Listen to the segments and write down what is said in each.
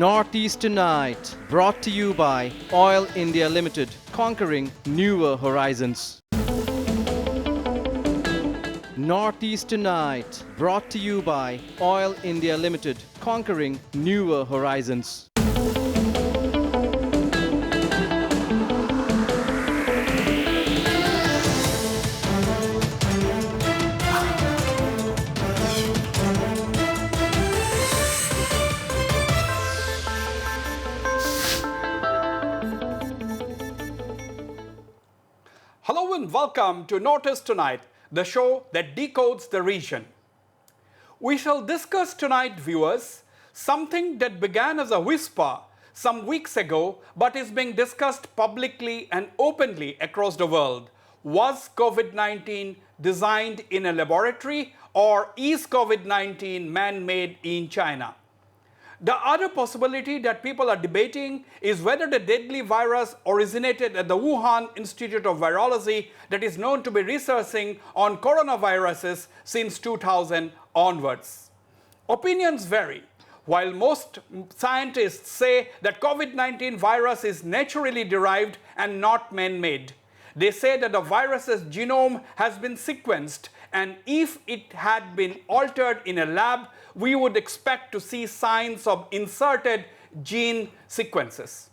Northeast Tonight, brought to you by Oil India Limited, conquering newer horizons. Northeast Tonight, brought to you by Oil India Limited, conquering newer horizons. Hello and welcome to Notice Tonight, the show that decodes the region. We shall discuss tonight, viewers, something that began as a whisper some weeks ago but is being discussed publicly and openly across the world. Was COVID-19 designed in a laboratory, or is COVID-19 man-made in China? The other possibility that people are debating is whether the deadly virus originated at the Wuhan Institute of Virology that is known to be researching on coronaviruses since 2000 onwards. Opinions vary. While most scientists say that COVID-19 virus is naturally derived and not man-made, they say that the virus's genome has been sequenced, and if it had been altered in a lab, we would expect to see signs of inserted gene sequences.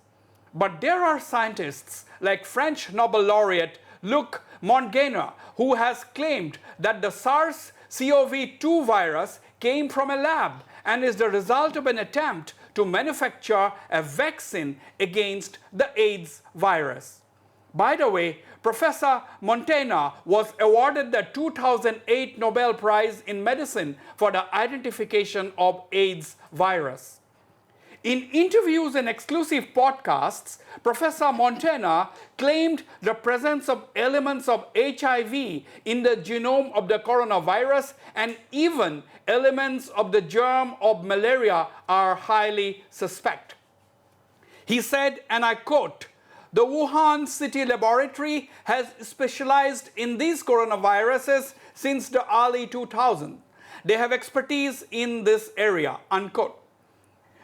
But there are scientists like French Nobel laureate Luc Montagnier, who has claimed that the SARS-CoV-2 virus came from a lab and is the result of an attempt to manufacture a vaccine against the AIDS virus. By the way, Professor Montagnier was awarded the 2008 Nobel Prize in Medicine for the identification of AIDS virus. In interviews and exclusive podcasts, Professor Montagnier claimed the presence of elements of HIV in the genome of the coronavirus, and even elements of the germ of malaria are highly suspect. He said, and I quote, "The Wuhan City Laboratory has specialized in these coronaviruses since the early 2000s. They have expertise in this area," unquote.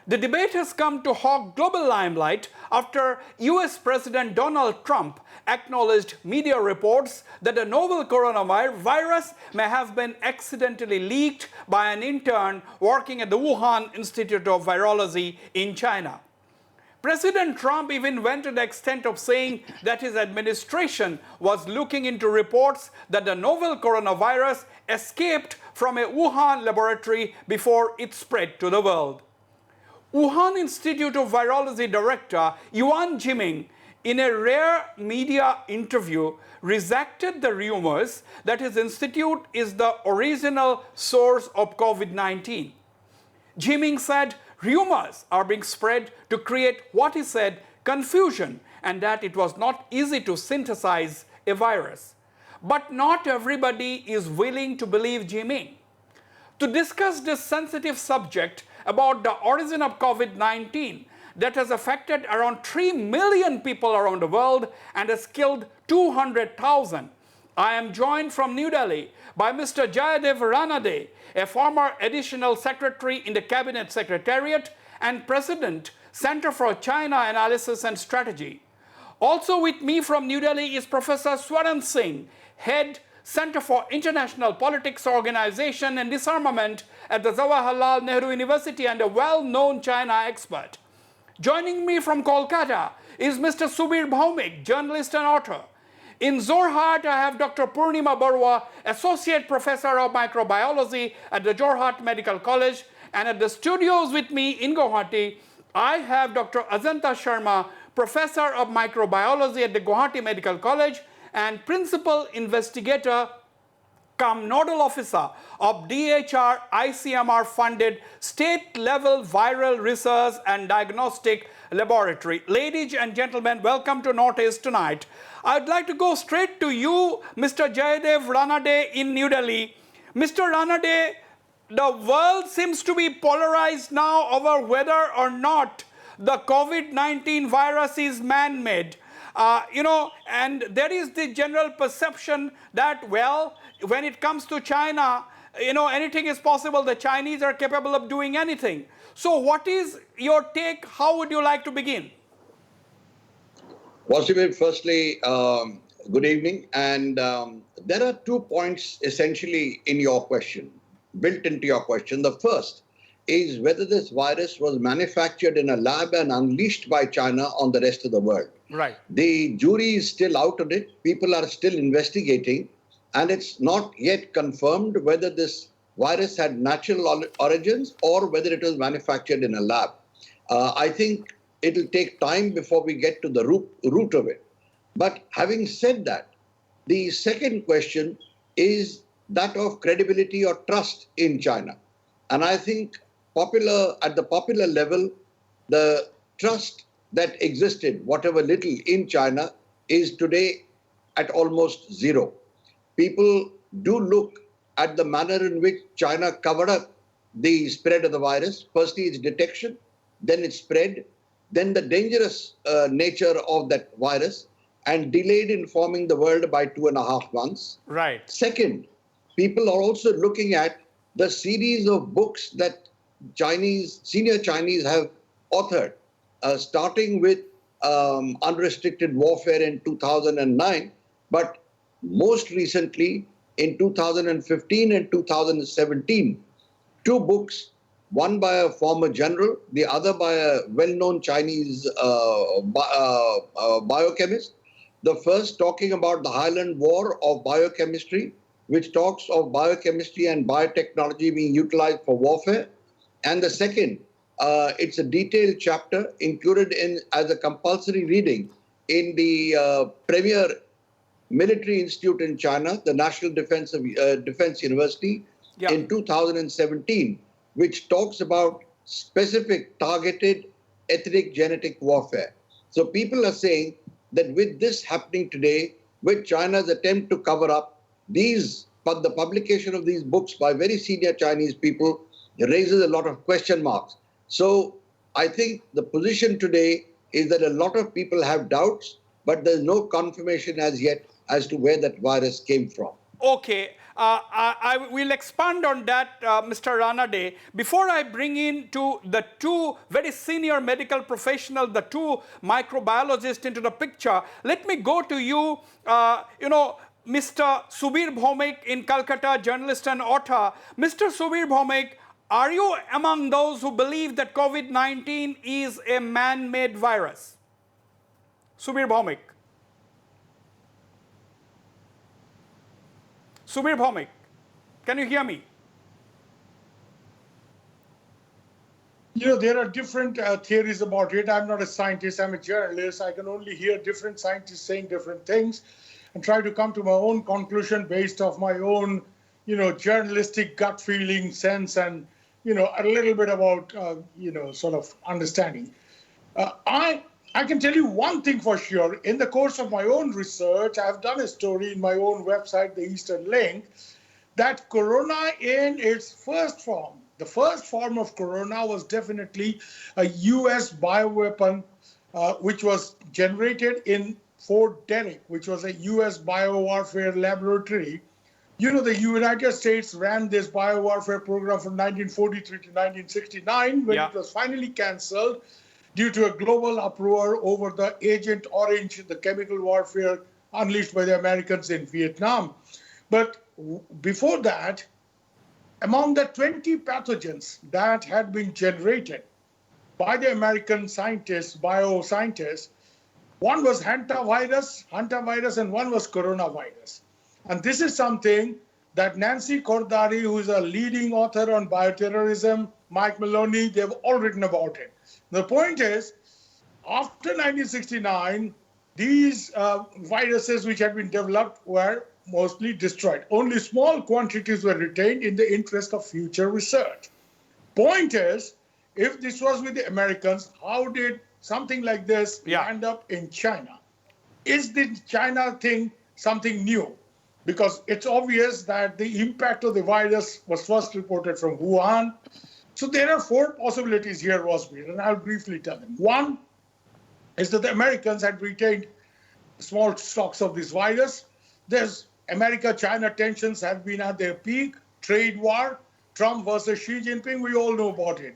The debate has come to hog global limelight after US President Donald Trump acknowledged media reports that the novel coronavirus may have been accidentally leaked by an intern working at the Wuhan Institute of Virology in China. President Trump even went to the extent of saying that his administration was looking into reports that the novel coronavirus escaped from a Wuhan laboratory before it spread to the world. Wuhan Institute of Virology Director Yuan Jinping, in a rare media interview, rejected the rumors that his institute is the original source of COVID-19. Jinping said rumors are being spread to create what he said confusion, and that it was not easy to synthesize a virus. But not everybody is willing to believe Jinping. To discuss this sensitive subject about the origin of COVID-19 that has affected around 3 million people around the world and has killed 200,000, I am joined from New Delhi by Mr. Jayadev Ranade, a former additional secretary in the Cabinet Secretariat and President, Center for China Analysis and Strategy. Also with me from New Delhi is Professor Swaran Singh, Head, Center for International Politics Organization and Disarmament at the Jawaharlal Nehru University and a well-known China expert. Joining me from Kolkata is Mr. Subir Bhaumik, journalist and author. In Jorhat, I have Dr. Purnima Barua, Associate Professor of Microbiology at the Jorhat Medical College. And at the studios with me in Guwahati, I have Dr. Ajanta Sharma, Professor of Microbiology at the Guwahati Medical College and Principal Investigator cum Nodal Officer of DHR ICMR funded state-level viral research and diagnostic laboratory. Ladies and gentlemen, welcome to Notice Tonight. I'd like to go straight to you, Mr. Jayadev Ranade in New Delhi. Mr. Ranade, the world seems to be polarized now over whether or not the COVID-19 virus is man-made. And there is the general perception that, well, when it comes to China, anything is possible. The Chinese are capable of doing anything. So what is your take? How would you like to begin? Wasbir, firstly, good evening. And there are 2 points essentially in your question, built into your question. The first is whether this virus was manufactured in a lab and unleashed by China on the rest of the world. Right. The jury is still out on it. People are still investigating. And it's not yet confirmed whether this virus had natural origins or whether it was manufactured in a lab. I think it'll take time before we get to the root of it. But having said that, the second question is that of credibility or trust in China. And I think at the popular level, the trust that existed, whatever little in China, is today at almost zero. People do look at the manner in which China covered up the spread of the virus. Firstly, its detection, then its spread, then the dangerous nature of that virus, and delayed informing the world by 2.5 months. Right. Second, people are also looking at the series of books that senior Chinese have authored, starting with Unrestricted Warfare in 2009, but most recently in 2015 and 2017, 2 books, one by a former general, the other by a well-known Chinese biochemist. The first talking about the Highland War of biochemistry, which talks of biochemistry and biotechnology being utilized for warfare. And the second, it's a detailed chapter included as a compulsory reading in the premier military institute in China, the National Defense University, in 2017, which talks about specific targeted ethnic genetic warfare. So people are saying that with this happening today, with China's attempt to cover up but the publication of these books by very senior Chinese people raises a lot of question marks. So I think the position today is that a lot of people have doubts, but there's no confirmation as yet as to where that virus came from. Okay, I will expand on that, Mr. Ranade. Before I bring in the 2 very senior medical professionals, the 2 microbiologists into the picture, let me go to you, Mr. Subir Bhaumik in Calcutta, journalist and author. Mr. Subir Bhaumik, are you among those who believe that COVID-19 is a man-made virus? Subir Bhaumik. Subir Bhaumik, can you hear me? There are different theories about it. I'm not a scientist, I'm a journalist. I can only hear different scientists saying different things and try to come to my own conclusion based off my own, journalistic gut feeling, sense, and, a little bit about, sort of understanding. I can tell you one thing for sure. In the course of my own research, I've done a story in my own website, The Eastern Link, that corona in its first form, the first form of corona was definitely a US bioweapon, which was generated in Fort Detrick, which was a US biowarfare laboratory. The United States ran this biowarfare program from 1943 to 1969, when it was finally canceled due to a global uproar over the Agent Orange, the chemical warfare unleashed by the Americans in Vietnam. But before that, among the 20 pathogens that had been generated by the American scientists, bioscientists, one was hantavirus, and one was coronavirus. And this is something that Nancy Cordari, who is a leading author on bioterrorism, Mike Maloney, they've all written about it. The point is, after 1969, these viruses which had been developed were mostly destroyed. Only small quantities were retained in the interest of future research. Point is, if this was with the Americans, how did something like this end up in China? Is the China thing something new? Because it's obvious that the impact of the virus was first reported from Wuhan. So there are 4 possibilities here, Wasbir, and I'll briefly tell them. One is that the Americans had retained small stocks of this virus. There's America-China tensions have been at their peak. trade war, Trump versus Xi Jinping, we all know about it.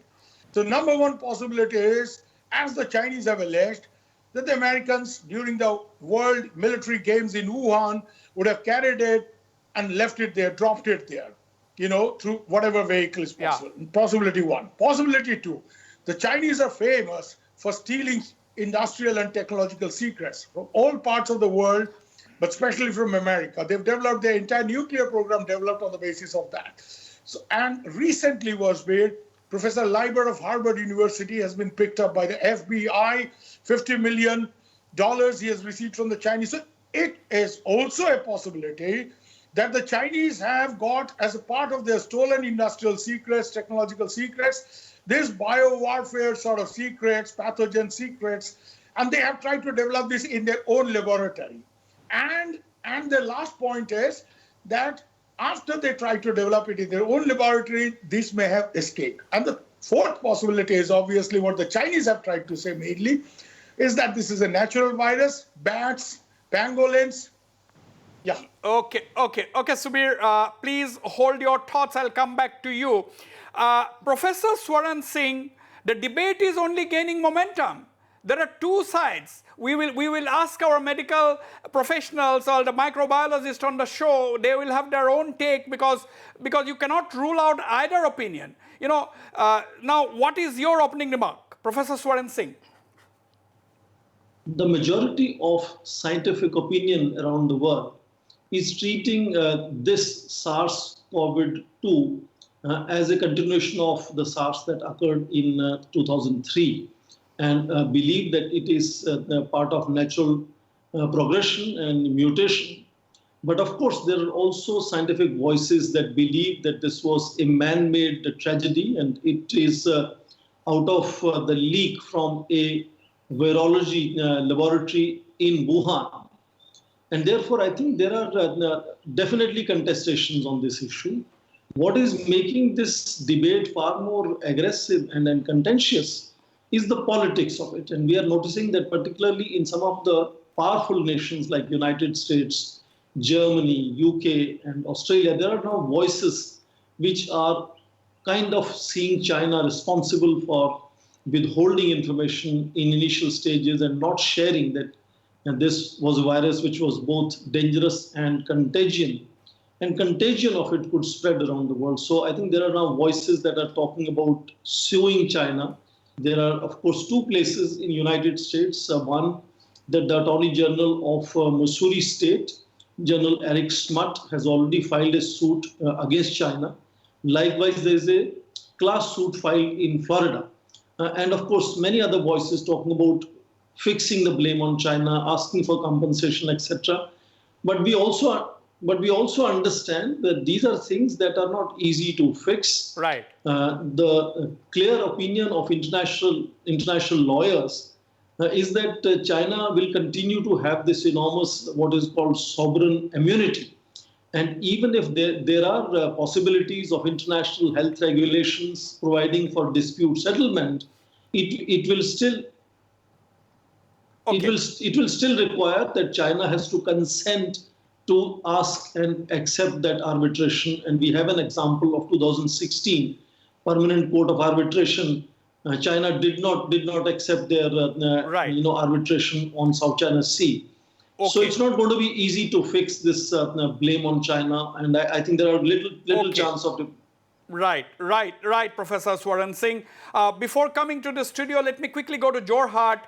So number one possibility is, as the Chinese have alleged, that the Americans during the World Military Games in Wuhan would have carried it and left it there, dropped it there, through whatever vehicle is possible. Yeah. Possibility one. Possibility two, the Chinese are famous for stealing industrial and technological secrets from all parts of the world, but especially from America. They've developed their entire nuclear program developed on the basis of that. So, and recently, Wasbir, Professor Leiber of Harvard University has been picked up by the FBI, $50 million he has received from the Chinese. So it is also a possibility that the Chinese have got, as a part of their stolen industrial secrets, technological secrets, this biowarfare sort of secrets, pathogen secrets, and they have tried to develop this in their own laboratory. And the last point is that after they try to develop it in their own laboratory, this may have escaped. And the fourth possibility is obviously what the Chinese have tried to say mainly, is that this is a natural virus, bats, pangolins. Yeah. Okay, Subir, please hold your thoughts. I'll come back to you. Professor Swaran Singh, the debate is only gaining momentum. There are two sides. We will ask our medical professionals or the microbiologists on the show. They will have their own take because you cannot rule out either opinion. Now, what is your opening remark, Professor Swaran Singh? The majority of scientific opinion around the world is treating this SARS-CoV-2 as a continuation of the SARS that occurred in 2003 and believe that it is part of natural progression and mutation. But of course, there are also scientific voices that believe that this was a man-made tragedy and it is out of the leak from a virology laboratory in Wuhan. And therefore, I think there are definitely contestations on this issue. What is making this debate far more aggressive and contentious is the politics of it. And we are noticing that particularly in some of the powerful nations like United States, Germany, UK, and Australia, there are now voices which are kind of seeing China responsible for withholding information in initial stages and not sharing that this was a virus which was both dangerous and contagion of it could spread around the world. So I think there are now voices that are talking about suing China. There are, of course, two places in United States. One, that the Attorney General of Missouri State, General Eric Smutt, has already filed a suit against China. Likewise, there is a class suit filed in Florida. And of course, many other voices talking about fixing the blame on China, asking for compensation, etc. But we also understand that these are things that are not easy to fix. Right. The clear opinion of international lawyers is that China will continue to have this enormous, what is called sovereign immunity. And even if there are possibilities of international health regulations providing for dispute settlement, it will still require that China has to consent to ask and accept that arbitration. And we have an example of 2016 Permanent Court of Arbitration. China did not accept their arbitration on South China Sea. Okay. So it's not going to be easy to fix this blame on China, and I think there are little chance of it. Right, Professor Swaran Singh. Before coming to the studio, let me quickly go to Jorhat,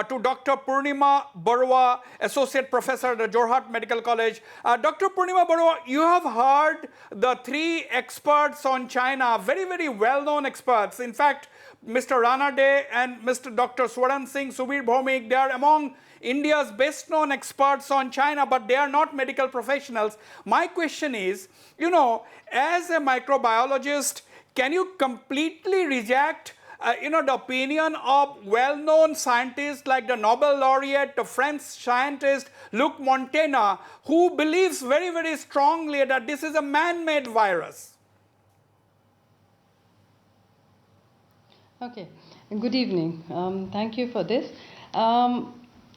to Dr. Purnima Barua, Associate Professor at the Jorhat Medical College. Dr. Purnima Barua, you have heard the three experts on China, very, very well-known experts. In fact, Mr. Rana Day and Mr. Dr. Swaran Singh, Subir Bhaumik, they are among India's best-known experts on China, but they are not medical professionals. My question is, as a microbiologist, can you completely reject, the opinion of well-known scientists like the Nobel laureate, the French scientist Luc Montagnier, who believes very, very strongly that this is a man-made virus? Okay, good evening. Thank you for this.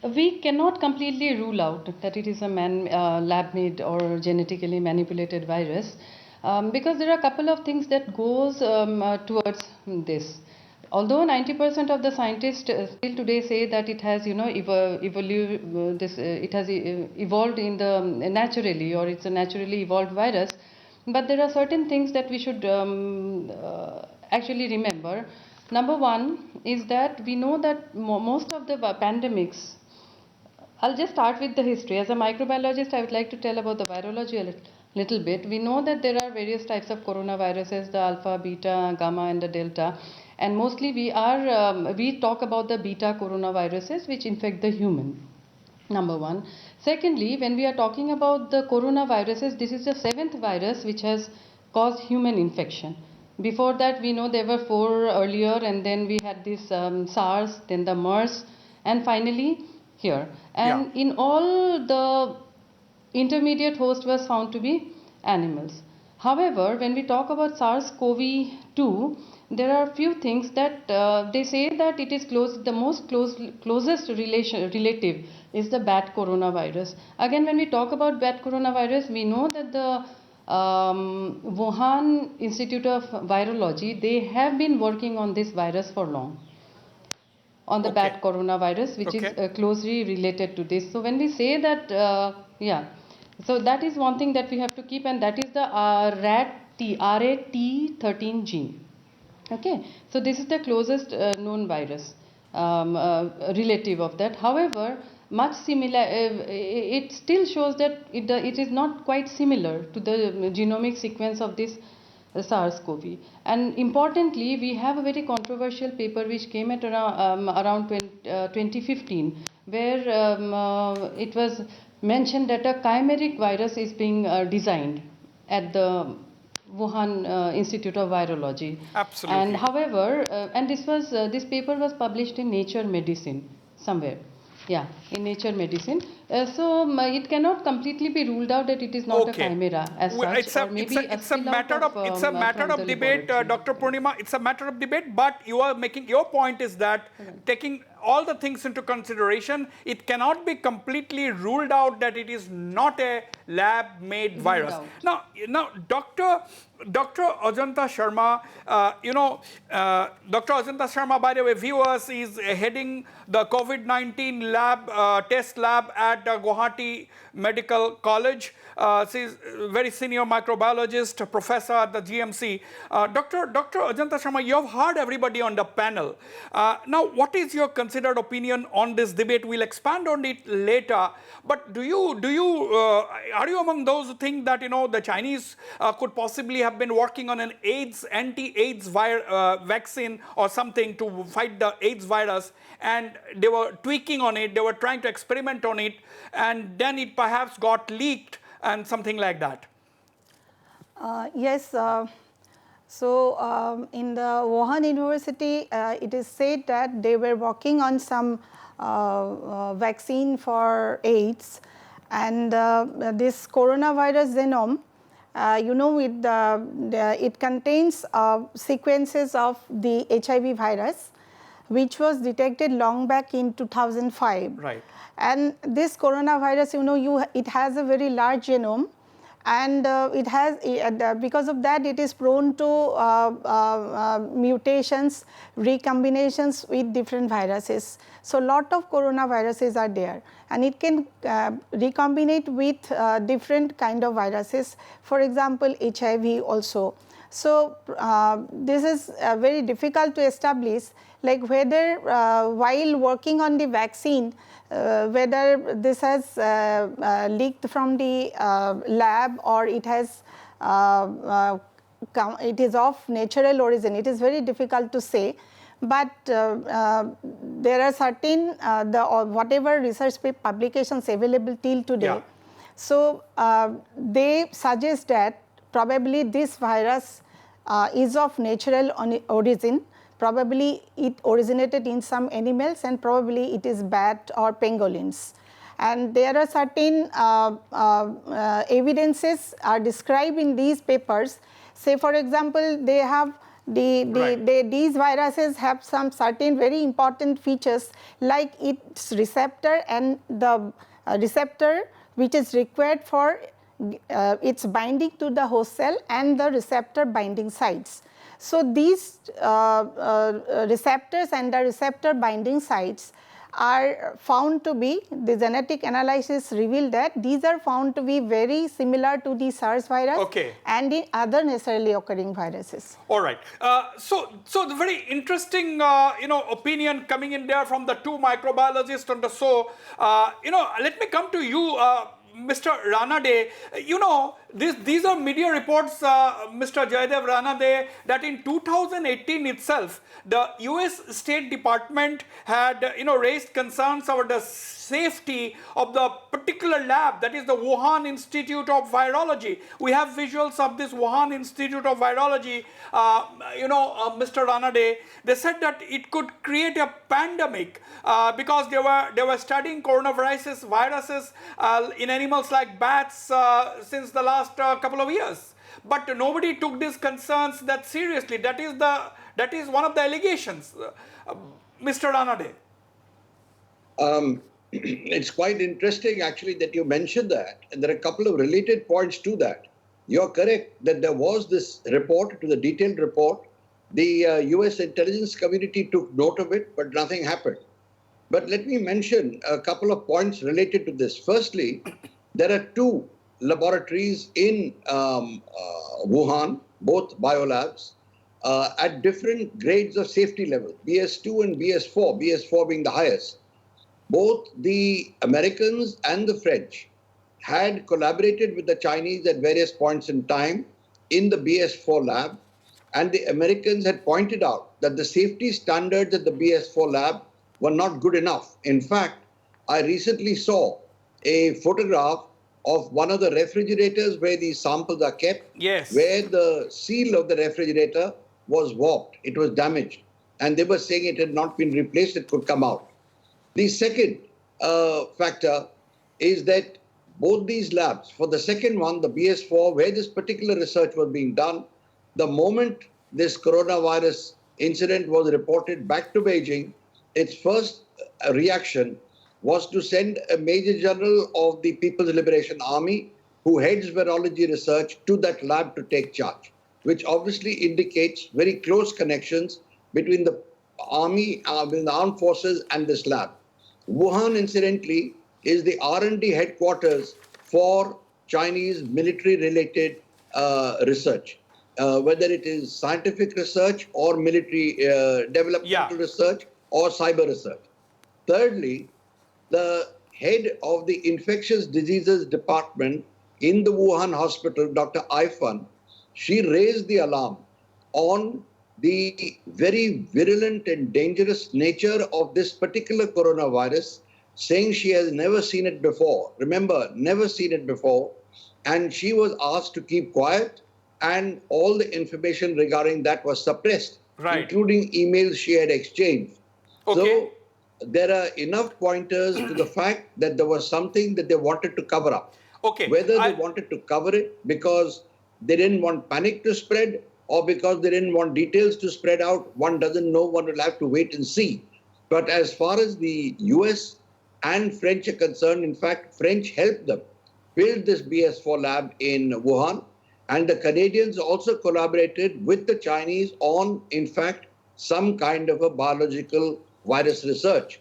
We cannot completely rule out that it is a lab-made or genetically manipulated virus. Because there are a couple of things that goes towards this. Although 90% of the scientists still today say that it has, it has evolved in the naturally, or it's a naturally evolved virus, but there are certain things that we should actually remember. Number one is that we know that most of the pandemics. I'll just start with the history. As a microbiologist, I would like to tell about the virology a little bit. We know that there are various types of coronaviruses, the alpha, beta, gamma, and the delta. And mostly we talk about the beta coronaviruses which infect the human. Number one. Secondly, when we are talking about the coronaviruses, this is the 7th virus which has caused human infection. Before that, we know there were 4 earlier, and then we had this SARS, then the MERS, and finally here. And in all, the intermediate host was found to be animals. However, when we talk about SARS-CoV-2, there are a few things that they say that it is closest relative is the bat coronavirus. Again, when we talk about bat coronavirus, we know that the Wuhan Institute of Virology, they have been working on this virus for long, on the bat coronavirus, which is closely related to this. So when we say that, so that is one thing that we have to keep, and that is the RAT13 gene. Okay, so this is the closest known virus relative of that. However, much similar, it still shows that it is not quite similar to the genomic sequence of this SARS-CoV. And importantly, we have a very controversial paper which came at around 2015, where it was mentioned that a chimeric virus is being designed at the Wuhan Institute of Virology. Absolutely. And however, and this paper was published in Nature Medicine somewhere. Yeah, in Nature Medicine. So it cannot completely be ruled out that it is not a chimera as such. It's a matter of debate, Dr. Purnima. It's a matter of debate, but your point is that taking all the things into consideration, it cannot be completely ruled out that it is not a lab-made virus. Now, Dr. Ajanta Sharma, Dr. Ajanta Sharma, by the way, viewers, is heading the COVID-19 lab, test lab at Guwahati Medical College. She's a very senior microbiologist, professor at the GMC. Dr. Ajanta Sharma, you have heard everybody on the panel. Now, what is your considered opinion on this debate? We'll expand on it later. But are you among those who think that the Chinese could possibly have been working on an anti-AIDS vaccine or something to fight the AIDS virus, and they were tweaking on it, they were trying to experiment on it, and then it perhaps got leaked and something like that? Yes. So in the Wuhan University, it is said that they were working on some vaccine for AIDS, and this coronavirus genome, it contains sequences of the HIV virus, which was detected long back in 2005. Right. And this coronavirus, it has a very large genome, and because of that, it is prone to mutations, recombinations with different viruses. So, lot of coronaviruses are there, and it can recombinate with different kind of viruses. For example, HIV also. So, this is very difficult to establish, like whether while working on the vaccine, whether this has leaked from the lab, or it has it is of natural origin. It is very difficult to say, but there are certain whatever research publications available till today. Yeah. So they suggest that probably this virus is of natural origin. Probably it originated in some animals, and probably it is bat or pangolins. And there are certain evidences are described in these papers. Say, for example, they have these viruses have some certain very important features, like its receptor and the receptor which is required for its binding to the host cell and the receptor binding sites. So these receptors and the receptor binding sites are found to be, the genetic analysis revealed that these are found to be very similar to the SARS virus and the other naturally occurring viruses. All right. So the very interesting, opinion coming in there from the two microbiologists on the show. Let me come to you, Mr. Ranade. These are media reports, Mr. Jayadev Ranade, that in 2018 itself, the US State Department had, raised concerns over the safety of the particular lab, that is the Wuhan Institute of Virology. We have visuals of this Wuhan Institute of Virology, Mr. Ranade. They said that it could create a pandemic because they were studying coronaviruses viruses in animals like bats since the last couple of years. But nobody took these concerns that seriously. That is one of the allegations. Mr. Ranade. It's quite interesting actually that you mentioned that, and there are a couple of related points to that. You're correct that there was this report, to the detailed report. The US intelligence community took note of it, but nothing happened. But let me mention a couple of points related to this. Firstly, there are two laboratories in Wuhan, both biolabs, at different grades of safety level, BS2 and BS4, BS4 being the highest. Both the Americans and the French had collaborated with the Chinese at various points in time in the BS4 lab, and the Americans had pointed out that the safety standards at the BS4 lab were not good enough. In fact, I recently saw a photograph of one of the refrigerators where these samples are kept, where the seal of the refrigerator was warped, it was damaged, and they were saying it had not been replaced, it could come out. The second factor is that both these labs, for the second one, the BS4, where this particular research was being done, the moment this coronavirus incident was reported back to Beijing, its first reaction was to send a Major General of the People's Liberation Army, who heads virology research, to that lab to take charge, which obviously indicates very close connections between the army, between the armed forces and this lab. Wuhan, incidentally, is the R&D headquarters for Chinese military-related research, whether it is scientific research or military developmental research or cyber research. Thirdly, the head of the infectious diseases department in the Wuhan hospital, Dr. Aifan, she raised the alarm on the very virulent and dangerous nature of this particular coronavirus, saying she has never seen it before. Remember, never seen it before. And she was asked to keep quiet, and all the information regarding that was suppressed, including emails she had exchanged. So there are enough pointers to the fact that there was something that they wanted to cover up. Whether they wanted to cover it because they didn't want panic to spread, or because they didn't want details to spread out, one doesn't know, one will have to wait and see. But as far as the US and French are concerned, in fact, French helped them build this BS4 lab in Wuhan, and the Canadians also collaborated with the Chinese on, in fact, some kind of a biological virus research.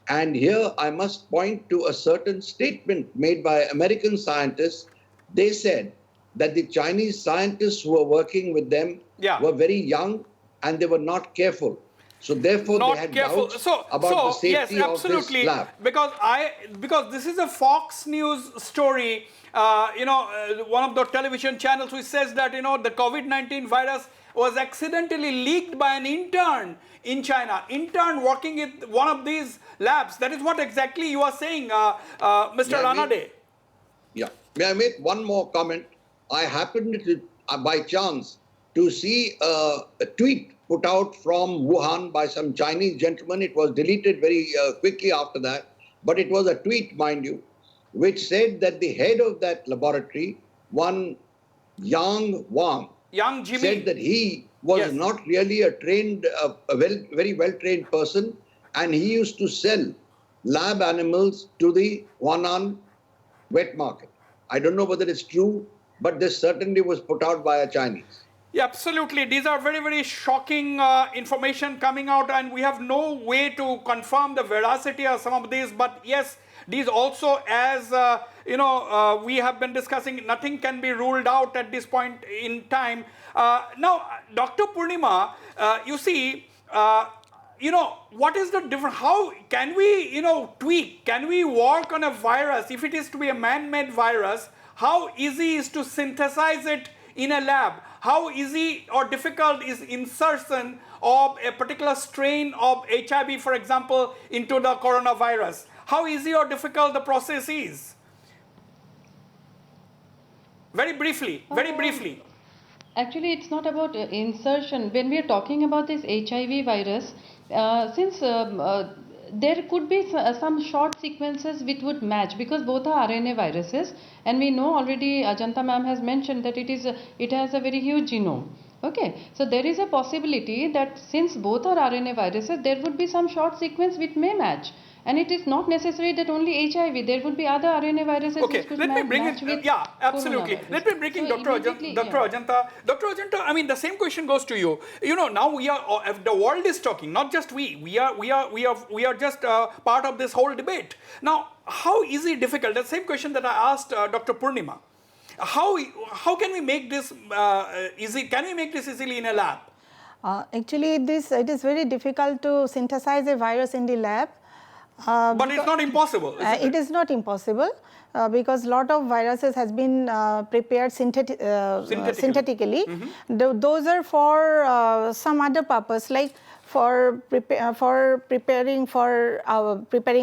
And here I must point to a certain statement made by American scientists. They said that the Chinese scientists who were working with them were very young and they were not careful. So therefore they had doubts about the safety of this lab. Because this is a Fox News story, one of the television channels which says that, the COVID-19 virus was accidentally leaked by an intern in China, intern working at one of these labs. That is what exactly you are saying, Mr. Ranade. May I make one more comment? I happened to, by chance, to see a tweet put out from Wuhan by some Chinese gentleman. It was deleted very quickly after that, but it was a tweet, mind you, which said that the head of that laboratory, one Yang Wang, said that he was not really a trained, very well-trained person, and he used to sell lab animals to the Huanan wet market. I don't know whether it's true, but this certainly was put out by a Chinese. Yeah, absolutely. These are very, very shocking information coming out, and we have no way to confirm the veracity of some of these. But yes, these also, as we have been discussing, nothing can be ruled out at this point in time. Now, Dr. Purnima, you see, what is the difference? How can we, tweak? Can we work on a virus if it is to be a man-made virus? How easy is to synthesize it in a lab? How easy or difficult is insertion of a particular strain of HIV, for example, into the coronavirus? How easy or difficult the process is? Very briefly, very briefly. Actually, it's not about insertion. When we are talking about this HIV virus, since there could be some short sequences which would match, because both are RNA viruses, and we know already Ajanta ma'am has mentioned that it has a very huge genome. Okay, so there is a possibility that since both are RNA viruses, there would be some short sequence which may match. And it is not necessary that only HIV, there would be other RNA viruses which could match with yeah, absolutely. Let me bring in Dr. Ajanta. Dr. Ajanta, I mean, the same question goes to you. Now we are, the world is talking, not just we are just part of this whole debate. Now, how easy, difficult? The same question that I asked Dr. Purnima. How can we make this easy? Can we make this easily in a lab? Actually, it is very difficult to synthesize a virus in the lab. But it's not impossible. It is not impossible because lot of viruses has been prepared synthetically. Those are for some other purpose, like for preparing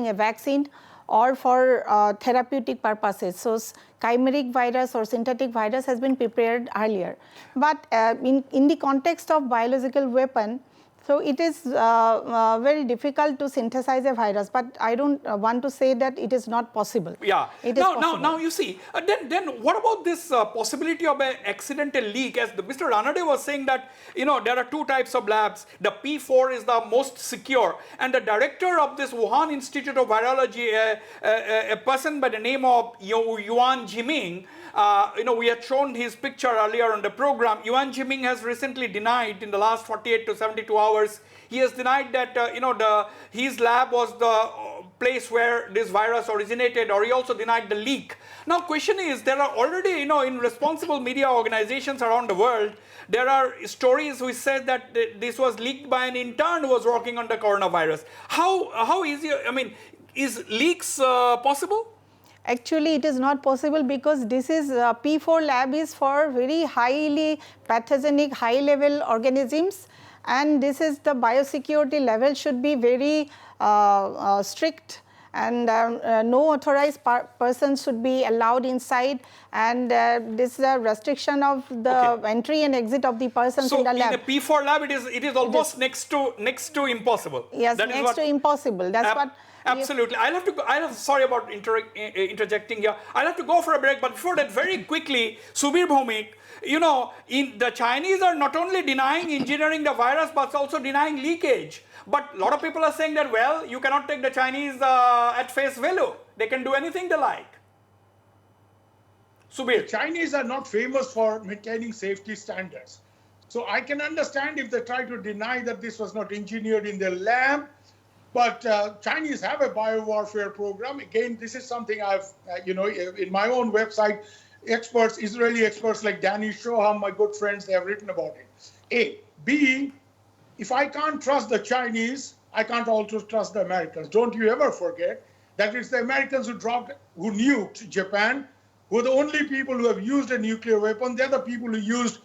a vaccine or for therapeutic purposes. So chimeric virus or synthetic virus has been prepared earlier. But in the context of biological weapon, so it is very difficult to synthesize a virus, but I don't want to say that it is not possible. Yeah. It is possible. Now you see, then what about this possibility of an accidental leak? As Mr. Ranade was saying that, there are two types of labs. The P4 is the most secure. And the director of this Wuhan Institute of Virology, a person by the name of Yuan Jiming, we had shown his picture earlier on the program. Yuan Jiming has recently denied in the last 48 to 72 hours, he has denied that, his lab was the place where this virus originated, or he also denied the leak. Now, question is, there are already, in responsible media organizations around the world, there are stories which said that this was leaked by an intern who was working on the coronavirus. How easy, is leaks possible? Actually, it is not possible because this is P4 lab is for very highly pathogenic, high-level organisms, and this is the biosecurity level should be very strict, and no authorized person should be allowed inside, and this is a restriction of the entry and exit of the persons in the lab. So in a P4 lab, it is almost next to impossible. Yes, that next to impossible. That's what. Absolutely. Sorry about interjecting here. I'll have to go for a break, but before that, very quickly, Subir Bhaumik, the Chinese are not only denying engineering the virus, but also denying leakage. But a lot of people are saying that, well, you cannot take the Chinese at face value. They can do anything they like. Subir. The Chinese are not famous for maintaining safety standards. So I can understand if they try to deny that this was not engineered in their lab. But Chinese have a biowarfare program. Again, this is something I've, in my own website, Israeli experts like Danny Shoham, my good friends, they have written about it. A. B, if I can't trust the Chinese, I can't also trust the Americans. Don't you ever forget that it's the Americans who nuked Japan, who are the only people who have used a nuclear weapon. They're the people who used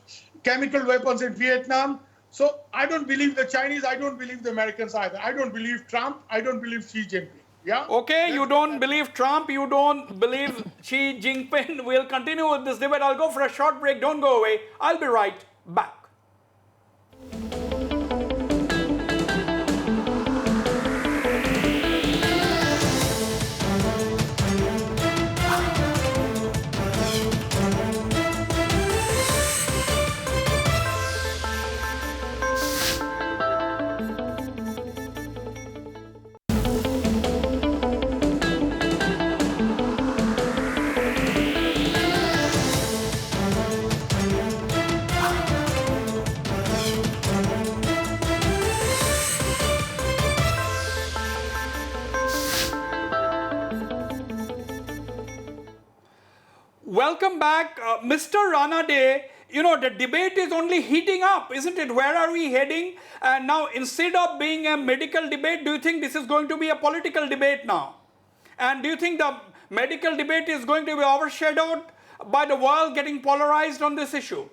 chemical weapons in Vietnam. So I don't believe the Chinese, I don't believe the Americans either. I don't believe Trump, I don't believe Xi Jinping. Yeah? Okay, you don't believe Trump, you don't believe Xi Jinping. We'll continue with this debate. I'll go for a short break. Don't go away. I'll be right back. Welcome back. Mr. Ranade, you know, the debate is only heating up, isn't it? Where are we heading? And now, instead of being a medical debate, do you think this is going to be a political debate now? And do you think the medical debate is going to be overshadowed by the world getting polarized on this issue?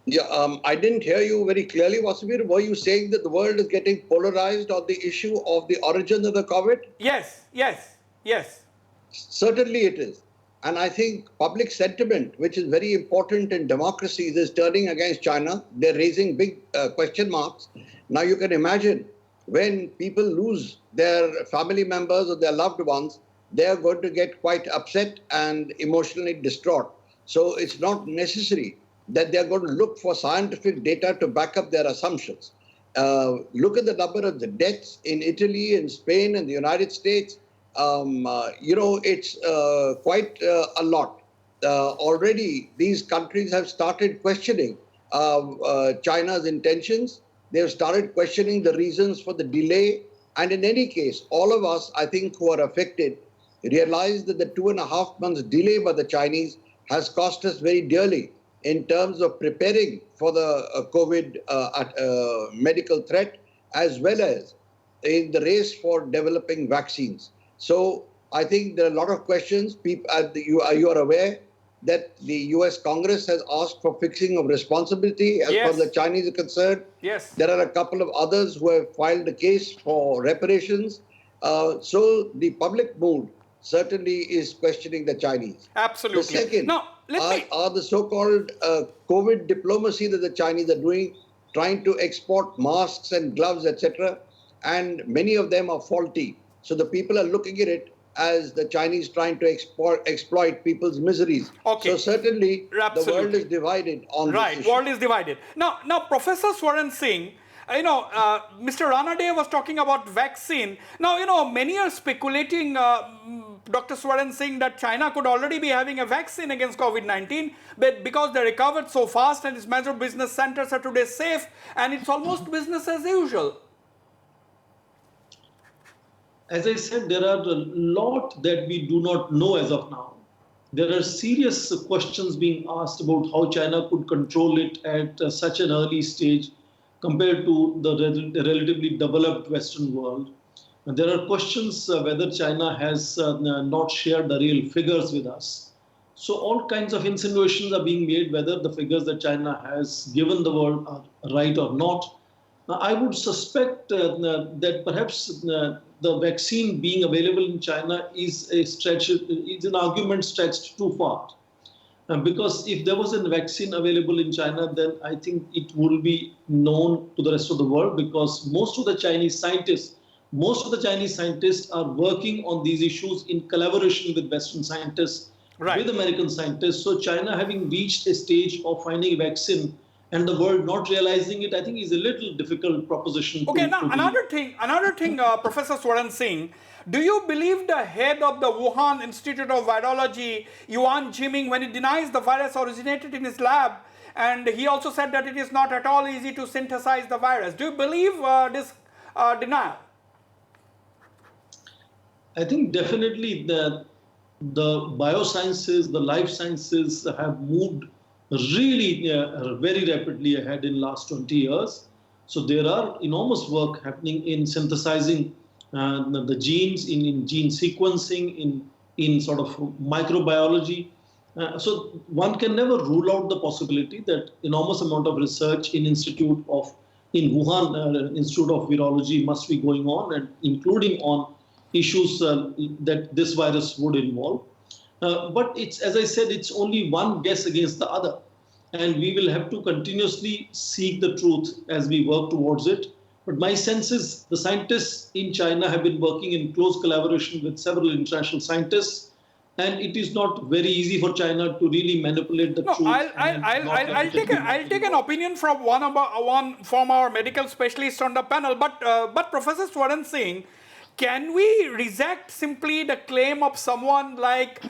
Yeah, I didn't hear you very clearly, Wasbir. Were you saying that the world is getting polarized on the issue of the origin of the COVID? Yes, yes, yes. Certainly it is. And I think public sentiment, which is very important in democracies, is turning against China. They're raising big question marks. Now you can imagine when people lose their family members or their loved ones, they're going to get quite upset and emotionally distraught. So it's not necessary that they're going to look for scientific data to back up their assumptions. Look at the number of the deaths in Italy, in Spain, and the United States. It's quite a lot. Already, these countries have started questioning China's intentions. They have started questioning the reasons for the delay. And in any case, all of us, I think, who are affected, realize that the 2.5 months delay by the Chinese has cost us very dearly in terms of preparing for the COVID medical threat, as well as in the race for developing vaccines. So I think there are a lot of questions. You are aware that the US Congress has asked for fixing of responsibility as far as the Chinese are concerned. Yes. There are a couple of others who have filed a case for reparations. So the public mood certainly is questioning the Chinese. Absolutely. The second now, are the so-called COVID diplomacy that the Chinese are doing, trying to export masks and gloves, etc. And many of them are faulty. So the people are looking at it as the Chinese trying to exploit people's miseries. Okay. So certainly Absolutely. the world is divided on this issue. Right, world is divided. Now Professor Swaran Singh, Mr. Ranade was talking about vaccine. Now, many are speculating, Dr. Swaran Singh, that China could already be having a vaccine against COVID-19, but because they recovered so fast and its major business centers are today safe, and it's almost business as usual. As I said, there are a lot that we do not know as of now. There are serious questions being asked about how China could control it at such an early stage compared to the relatively developed Western world. And there are questions whether China has not shared the real figures with us. So all kinds of insinuations are being made whether the figures that China has given the world are right or not. Now, I would suspect that perhaps the vaccine being available in China is an argument stretched too far. Because if there was a vaccine available in China, then I think it will be known to the rest of the world, because most of the Chinese scientists are working on these issues in collaboration with Western scientists, with American scientists. So China having reached a stage of finding a vaccine and the world not realizing it, I think is a little difficult proposition. Okay, now another thing, Professor Swaran Singh, do you believe the head of the Wuhan Institute of Virology, Yuan Jiming, when he denies the virus originated in his lab, and he also said that it is not at all easy to synthesize the virus? Do you believe this denial? I think definitely the biosciences, the life sciences have moved really very rapidly ahead in last 20 years. So there are enormous work happening in synthesizing the genes, in gene sequencing, in sort of microbiology. So one can never rule out the possibility that enormous amount of research in Wuhan Institute of Virology must be going on, and including on issues that this virus would involve. But it's, as I said, it's only one guess against the other. And we will have to continuously seek the truth as we work towards it. But my sense is the scientists in China have been working in close collaboration with several international scientists. And it is not very easy for China to really manipulate the truth. I'll take an opinion from one from our medical specialist on the panel. But Professor Swaran Singh, can we reject simply the claim of someone like,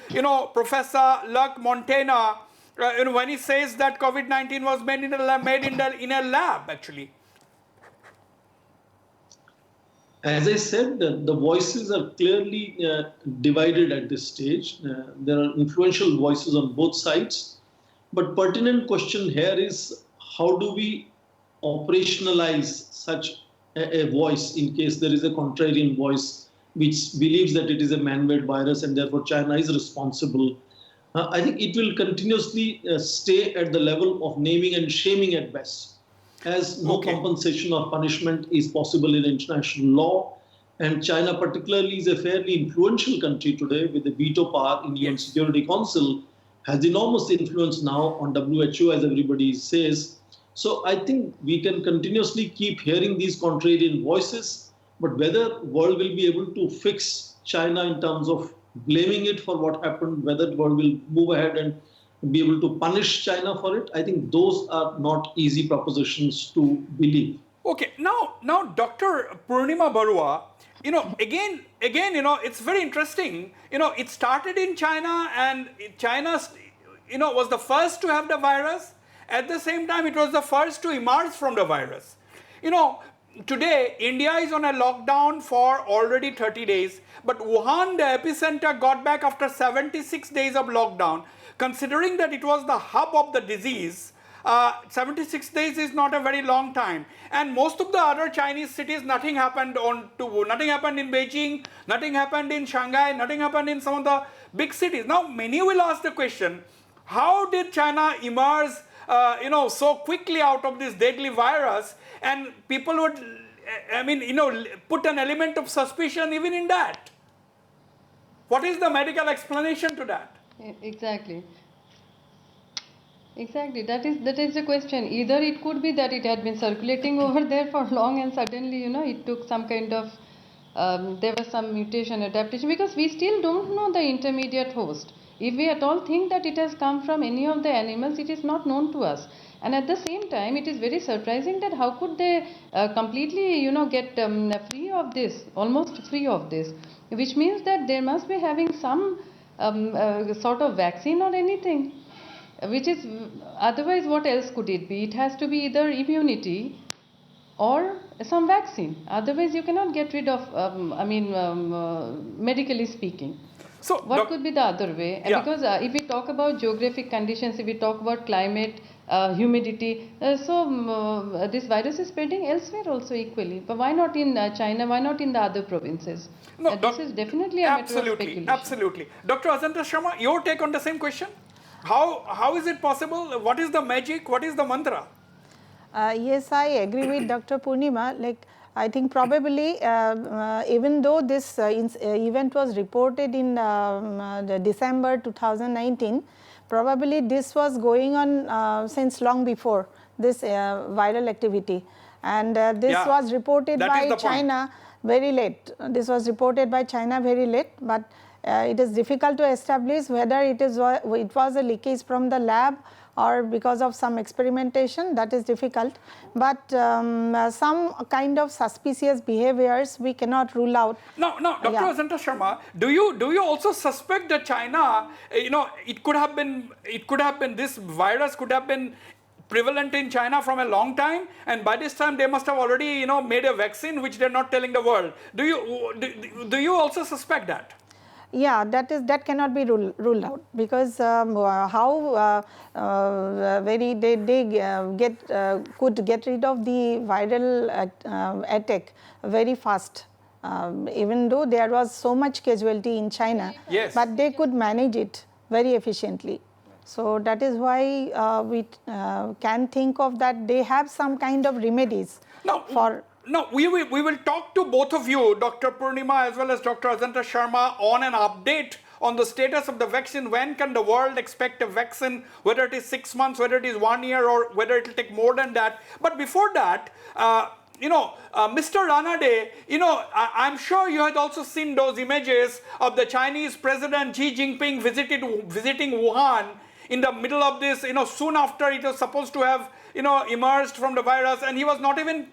Professor Luc Montagna, when he says that COVID-19 was made in a lab, actually? As I said, the voices are clearly divided at this stage. There are influential voices on both sides. But pertinent question here is how do we operationalize such a voice in case there is a contrarian voice which believes that it is a man-made virus and therefore China is responsible. I think it will continuously stay at the level of naming and shaming at best, as no compensation or punishment is possible in international law. And China particularly is a fairly influential country today with the veto power in UN Security Council, has enormous influence now on WHO, as everybody says. So I think we can continuously keep hearing these contrarian voices, but whether the world will be able to fix China in terms of blaming it for what happened, whether the world will move ahead and be able to punish China for it, I think those are not easy propositions to believe. Okay, now Dr. Purnima Barua, again, it's very interesting. It started in China, and China, was the first to have the virus. At the same time, it was the first to emerge from the virus. Today, India is on a lockdown for already 30 days, but Wuhan, the epicenter, got back after 76 days of lockdown. Considering that it was the hub of the disease, 76 days is not a very long time. And most of the other Chinese cities, nothing happened in Beijing, nothing happened in Shanghai, nothing happened in some of the big cities. Now, many will ask the question, how did China emerge so quickly out of this deadly virus? And people would, put an element of suspicion even in that. What is the medical explanation to that? Exactly. That is the question. Either it could be that it had been circulating over there for long and suddenly, it took some kind of, there was some mutation, adaptation, because we still don't know the intermediate host. If we at all think that it has come from any of the animals, it is not known to us. And at the same time, it is very surprising that how could they completely, get free of this, almost free of this, which means that they must be having some sort of vaccine or anything, which is, otherwise what else could it be? It has to be either immunity or some vaccine. Otherwise you cannot get rid of, medically speaking. So what could be the other way? Because if we talk about geographic conditions, if we talk about climate, humidity, this virus is spreading elsewhere also equally. But why not in China? Why not in the other provinces? No, this is definitely a matter of speculation. Absolutely. Dr. Ajanta Sharma, your take on the same question? How is it possible? What is the magic? What is the mantra? Yes, I agree with Dr. Purnima. I think probably even though this event was reported in December 2019, probably this was going on since long before this viral activity, and this was reported by China very late. This was reported by China very late, but it is difficult to establish whether it was a leakage from the lab or because of some experimentation. That is difficult, but some kind of suspicious behaviors we cannot rule out. Now, Dr. Ajanta Sharma, do you also suspect that China, it could have been this virus could have been prevalent in China from a long time, and by this time they must have already made a vaccine which they're not telling the world. Do you also suspect that? Yeah, that cannot be ruled out, because how very they could get rid of the viral attack very fast, even though there was so much casualty in China. Yes. But they could manage it very efficiently. So that is why we can think of that they have some kind of remedies for. No, we will talk to both of you, Dr. Purnima as well as Dr. Ajanta Sharma, on an update on the status of the vaccine. When can the world expect a vaccine, whether it is 6 months, whether it is 1 year, or whether it will take more than that. But before that, Mr. Ranade, I'm sure you had also seen those images of the Chinese President Xi Jinping visiting Wuhan in the middle of this, soon after it was supposed to have emerged from the virus, and he was not even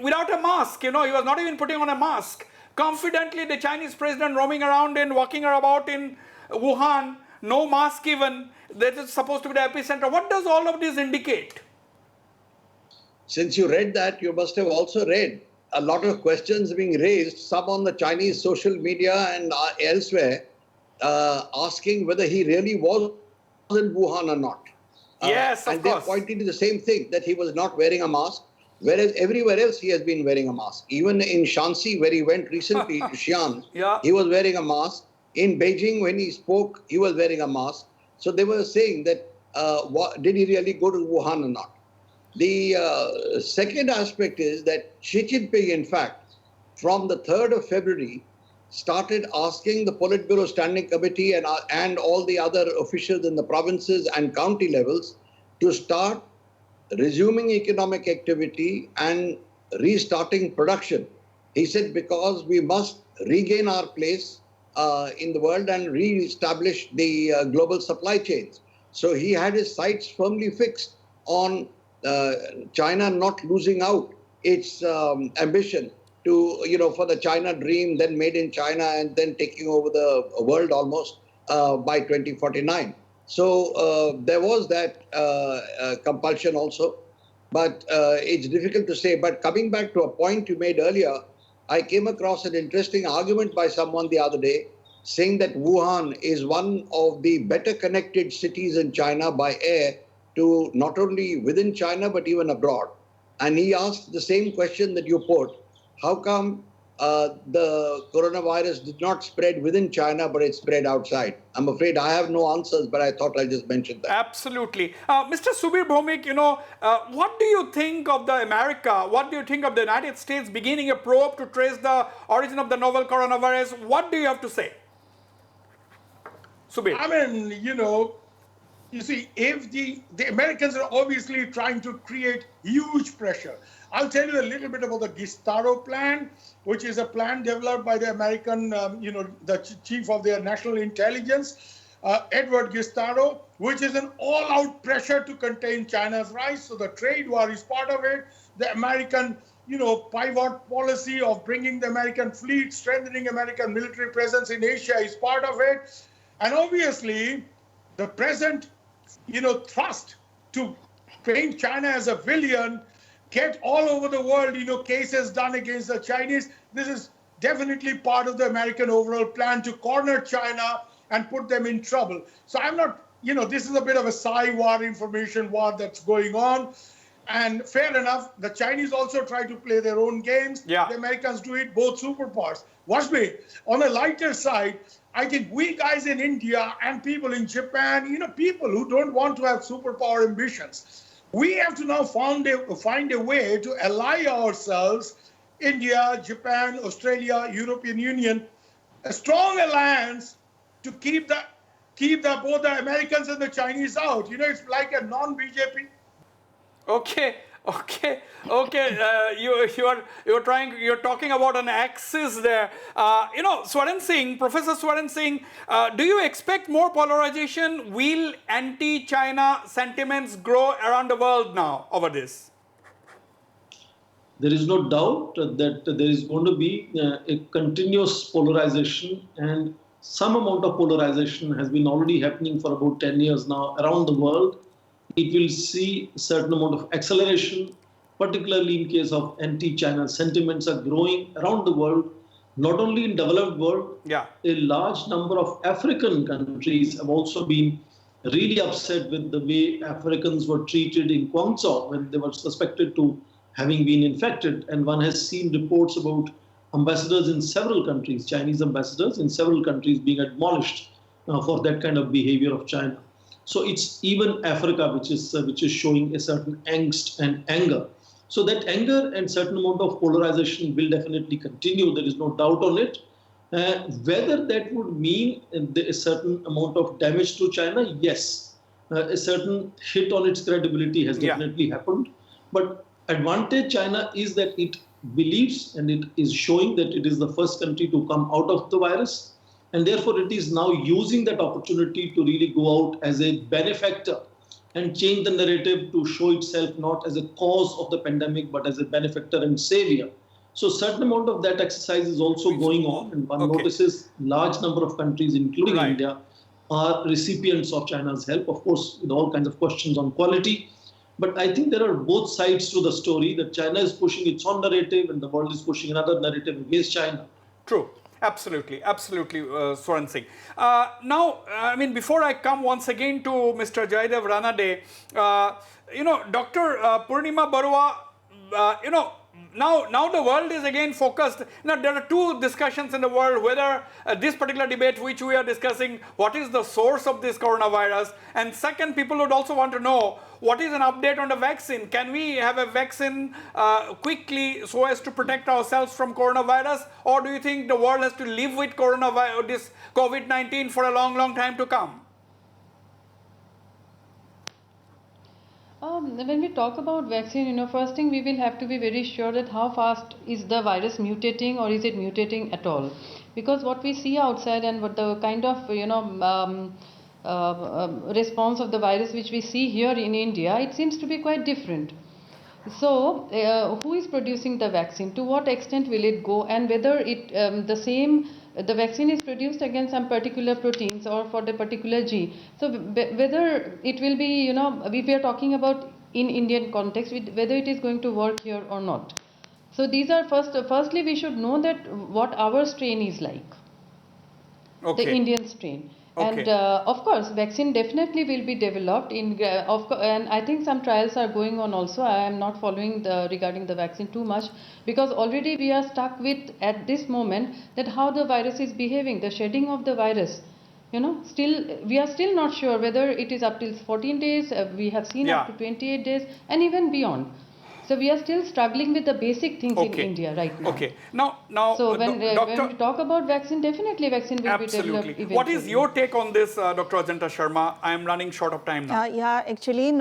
without a mask. He was not even putting on a mask. Confidently, the Chinese president roaming around and walking about in Wuhan, no mask even. That is supposed to be the epicenter. What does all of this indicate? Since you read that, you must have also read a lot of questions being raised, some on the Chinese social media and elsewhere, asking whether he really was in Wuhan or not. Yes, of and they're course. pointing to the same thing, that he was not wearing a mask, whereas everywhere else he has been wearing a mask. Even in Shanxi, where he went recently to Xi'an, Yeah. he was wearing a mask. In Beijing, when he spoke, he was wearing a mask. So they were saying that, did he really go to Wuhan or not? The second aspect is that Xi Jinping, in fact, from the 3rd of February, started asking the Politburo Standing Committee and all the other officials in the provinces and county levels to start resuming economic activity and restarting production. He said, because we must regain our place in the world and re-establish the global supply chains. So he had his sights firmly fixed on China not losing out its ambition to, for the China dream, then made in China and then taking over the world almost by 2049. So there was that compulsion also, but it's difficult to say. But coming back to a point you made earlier, I came across an interesting argument by someone the other day saying that Wuhan is one of the better connected cities in China by air to not only within China but even abroad. And he asked the same question that you put: how come the coronavirus did not spread within China, but it spread outside? I'm afraid I have no answers, but I thought I'd just mention that. Absolutely. Mr. Subir Bhomik, what do you think of what do you think of the United States beginning a probe to trace the origin of the novel coronavirus? What do you have to say? Subir. I mean, you see, if the Americans are obviously trying to create huge pressure. I'll tell you a little bit about the Gestapo plan, which is a plan developed by the American, the chief of their national intelligence, Edward Gestapo, which is an all-out pressure to contain China's rise. So the trade war is part of it. The American, pivot policy of bringing the American fleet, strengthening American military presence in Asia is part of it. And obviously, the present, thrust to paint China as a villain, get all over the world, cases done against the Chinese. This is definitely part of the American overall plan to corner China and put them in trouble. So I'm not, this is a bit of a war, information war that's going on. And fair enough, the Chinese also try to play their own games. Yeah. The Americans do it, both superpowers. Wasbir, on a lighter side, I think we guys in India and people in Japan, people who don't want to have superpower ambitions, we have to now find a way to ally ourselves, India, Japan, Australia, European Union, a strong alliance to keep both the Americans and the Chinese out. It's like a non-BJP. Okay. You're talking about an axis there. Professor Swaran Singh, do you expect more polarization? Will anti-China sentiments grow around the world now over this? There is no doubt that there is going to be a continuous polarization, and some amount of polarization has been already happening for about 10 years now around the world. It will see a certain amount of acceleration, particularly in case of anti-China sentiments are growing around the world, not only in developed world. Yeah. A large number of African countries have also been really upset with the way Africans were treated in Guangzhou when they were suspected to having been infected. And one has seen reports about ambassadors in several countries, Chinese ambassadors in several countries being admonished for that kind of behavior of China. So it's even Africa which is showing a certain angst and anger. So that anger and certain amount of polarization will definitely continue. There is no doubt on it. Whether that would mean a certain amount of damage to China, yes. A certain hit on its credibility has definitely happened. But advantage China is that it believes and it is showing that it is the first country to come out of the virus. And therefore, it is now using that opportunity to really go out as a benefactor and change the narrative to show itself not as a cause of the pandemic, but as a benefactor and savior. So a certain amount of that exercise is also going on. And one notices large number of countries, including India, are recipients of China's help, of course, with all kinds of questions on quality. But I think there are both sides to the story, that China is pushing its own narrative and the world is pushing another narrative against China. True. Absolutely, absolutely, Swaran Singh. Now, I mean, before I come once again to Mr. Jaidev Ranade, Dr. Purnima Barua, now the world is again focused. Now, there are two discussions in the world, whether this particular debate which we are discussing, what is the source of this coronavirus? And second, people would also want to know, what is an update on the vaccine? Can we have a vaccine quickly so as to protect ourselves from coronavirus? Or do you think the world has to live with coronavirus, this COVID-19 for a long, long time to come? When we talk about vaccine, first thing we will have to be very sure that how fast is the virus mutating, or is it mutating at all? Because what we see outside and what the kind of response of the virus which we see here in India, it seems to be quite different. So, who is producing the vaccine? To what extent will it go? And whether the vaccine is produced against some particular proteins or for the particular gene. So, whether it will be, if we are talking about in Indian context, whether it is going to work here or not. So, these are firstly we should know that what our strain is like. Okay. The Indian strain. Okay. And of course, vaccine definitely will be developed and I think some trials are going on also. I am not following regarding the vaccine too much, because already we are stuck with at this moment that how the virus is behaving, the shedding of the virus. We are still not sure whether it is up till 14 days. We have seen up to 28 days and even beyond. So we are still struggling with the basic things in India right now. Okay. Now. So when we talk about vaccine, definitely vaccine will be developed eventually. What is your take on this, Dr. Ajanta Sharma? I am running short of time now. Actually,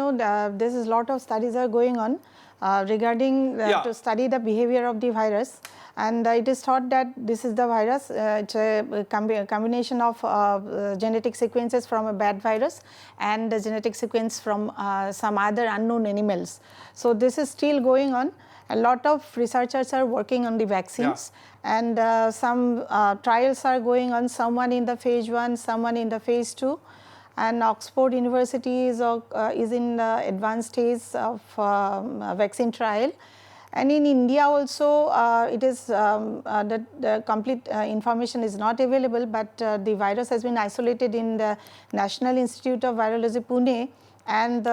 this is lot of studies are going on regarding to study the behavior of the virus. And it is thought that this is the virus. It's a combination of genetic sequences from a bad virus and the genetic sequence from some other unknown animals. So this is still going on. A lot of researchers are working on the vaccines, and some trials are going on, someone in the phase 1, someone in the phase 2. And Oxford University is in the advanced stage of vaccine trial. And in India also, it is the complete information is not available, but the virus has been isolated in the National Institute of Virology, Pune, and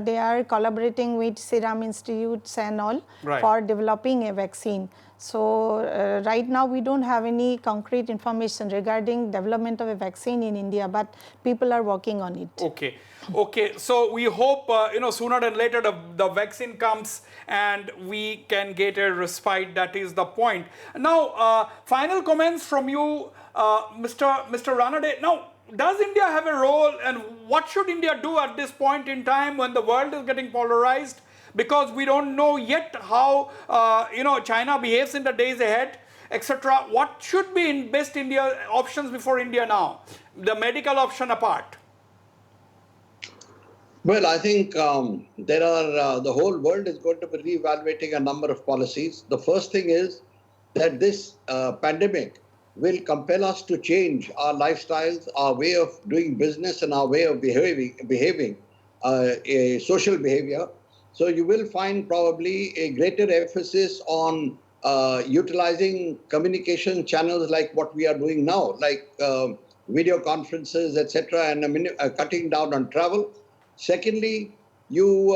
they are collaborating with Serum Institutes and all for developing a vaccine. So right now we don't have any concrete information regarding development of a vaccine in India, but people are working on it. Okay. So we hope sooner than later the vaccine comes and we can get a respite. That is the point. Now, final comments from you, Mr. Ranade. Now, does India have a role, and what should India do at this point in time when the world is getting polarized? Because we don't know yet how China behaves in the days ahead, etc. What should be in best India options before India now, the medical option apart? Well, I think there are the whole world is going to be reevaluating a number of policies. The first thing is that this pandemic will compel us to change our lifestyles, our way of doing business, and our way of behaving a social behavior. So you will find probably a greater emphasis on utilizing communication channels like what we are doing now, like video conferences, etc., and cutting down on travel. Secondly, you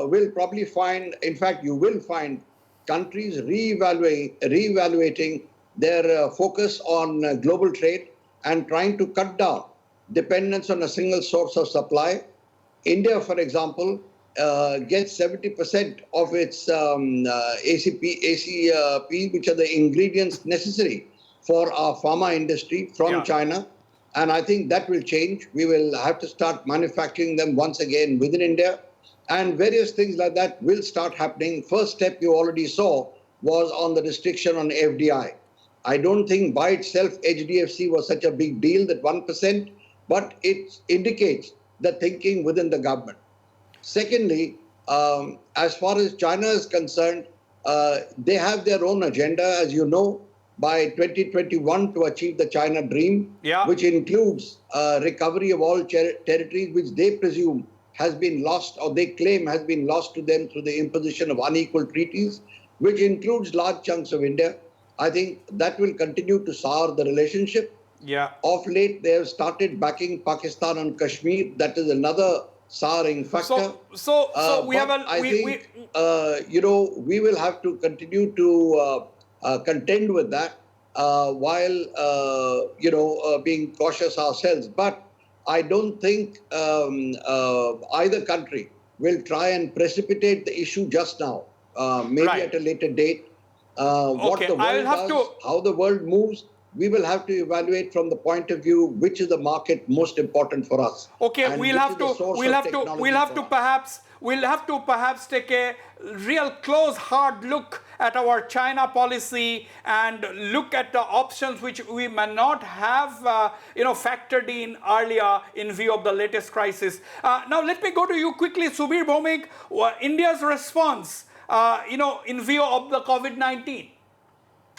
will probably find, in fact, you will find countries reevaluating their focus on global trade and trying to cut down dependence on a single source of supply. India, for example, gets 70% of its ACP, which are the ingredients necessary for our pharma industry from China. And I think that will change. We will have to start manufacturing them once again within India. And various things like that will start happening. First step you already saw was on the restriction on FDI. I don't think by itself HDFC was such a big deal, that 1%, but it indicates the thinking within the government. Secondly, as far as China is concerned, they have their own agenda, as you know, by 2021 to achieve the China dream, which includes recovery of all territories which they presume has been lost, or they claim has been lost to them through the imposition of unequal treaties, which includes large chunks of India. I think that will continue to sour the relationship. Yeah. Of late, they have started backing Pakistan on Kashmir. That is another souring factor. So we have I think you know, we will have to continue to contend with that while you know, being cautious ourselves. But I don't think either country will try and precipitate the issue just now. Maybe Right. at a later date. What Okay, the I will world have does, how the world moves, we will have to evaluate from the point of view which is the market most important for us. Okay, and we'll which have is the to source we'll of have to technology we'll have for to us. perhaps take a real close hard look at our China policy and look at the options which we may not have you know, factored in earlier in view of the latest crisis. Now let me go to you quickly, Subir Bhomik. India's response you know, in view of the COVID-19.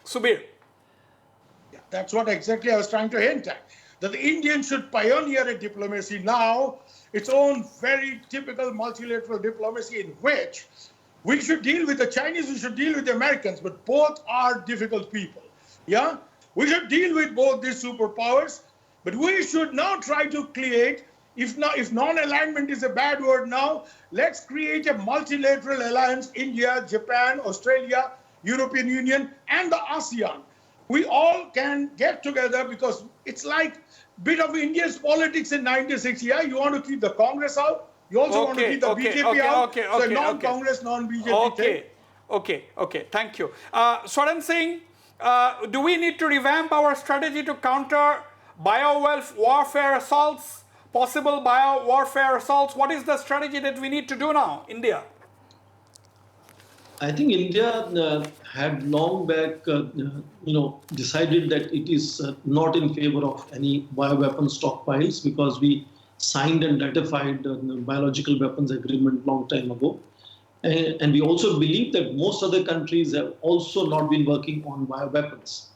Subir. Yeah, that's what exactly I was trying to hint at. That the Indians should pioneer a diplomacy now, its own very typical multilateral diplomacy, in which we should deal with the Chinese, we should deal with the Americans, but both are difficult people. Yeah? We should deal with both these superpowers, but we should now try to create, if non-alignment is a bad word now, let's create a multilateral alliance, India, Japan, Australia, European Union, and the ASEAN. We all can get together, because it's like a bit of India's politics in 96. Yeah, you want to keep the Congress out. You also want to keep the BJP out. So non-Congress, non-BJP thing. Okay. Thank you. Swaran Singh, do we need to revamp our strategy to counter warfare assaults, possible warfare assaults? What is the strategy that we need to do now, India? I think India had long back, you know, decided that it is not in favor of any bioweapon stockpiles, because we signed and ratified the biological weapons agreement long time ago. And we also believe that most other countries have also not been working on bioweapons.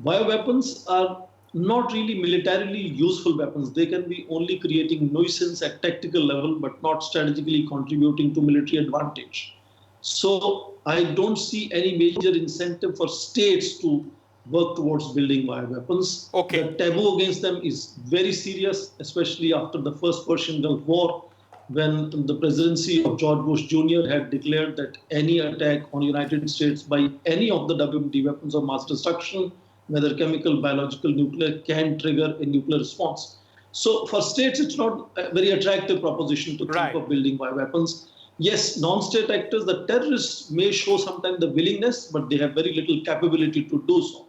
Bioweapons are not really militarily useful weapons. They can be only creating nuisance at tactical level, but not strategically contributing to military advantage. So I don't see any major incentive for states to work towards building bioweapons. Okay. The taboo against them is very serious, especially after the first Persian Gulf War, when the presidency of George Bush Jr. had declared that any attack on the United States by any of the WMD weapons of mass destruction, whether chemical, biological, nuclear, can trigger a nuclear response. So for states, it's not a very attractive proposition to think of building bioweapons. Yes, non-state actors, the terrorists may show sometimes the willingness, but they have very little capability to do so.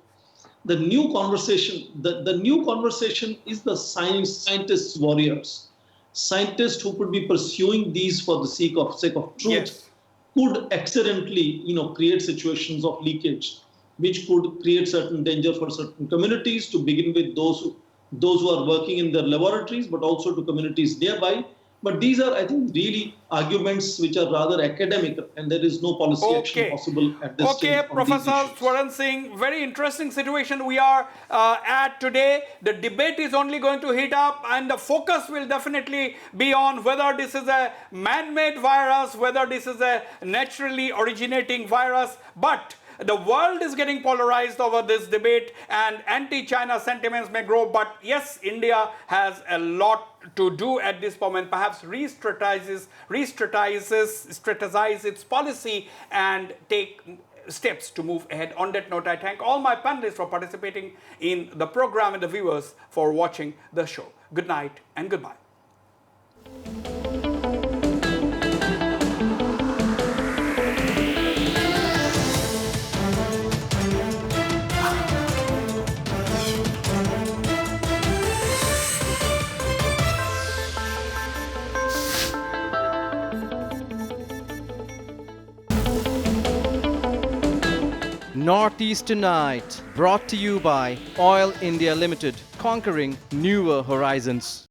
The new conversation, the new conversation is the scientists, warriors, scientists who could be pursuing these for the sake of truth, could accidentally, you know, create situations of leakage, which could create certain danger for certain communities, to begin with those who are working in their laboratories, but also to communities nearby. But these are, I think, really arguments which are rather academic, and there is no policy action possible at this stage. Okay, Professor Swaran Singh, very interesting situation we are at today. The debate is only going to heat up, and the focus will definitely be on whether this is a man-made virus, whether this is a naturally originating virus. But the world is getting polarized over this debate, and anti-China sentiments may grow. But yes, India has a lot to do at this moment, perhaps re-strategize its policy and take steps to move ahead. On that note, I thank all my panelists for participating in the program and the viewers for watching the show. Good night and goodbye. Northeast Tonight, brought to you by Oil India Limited, conquering newer horizons.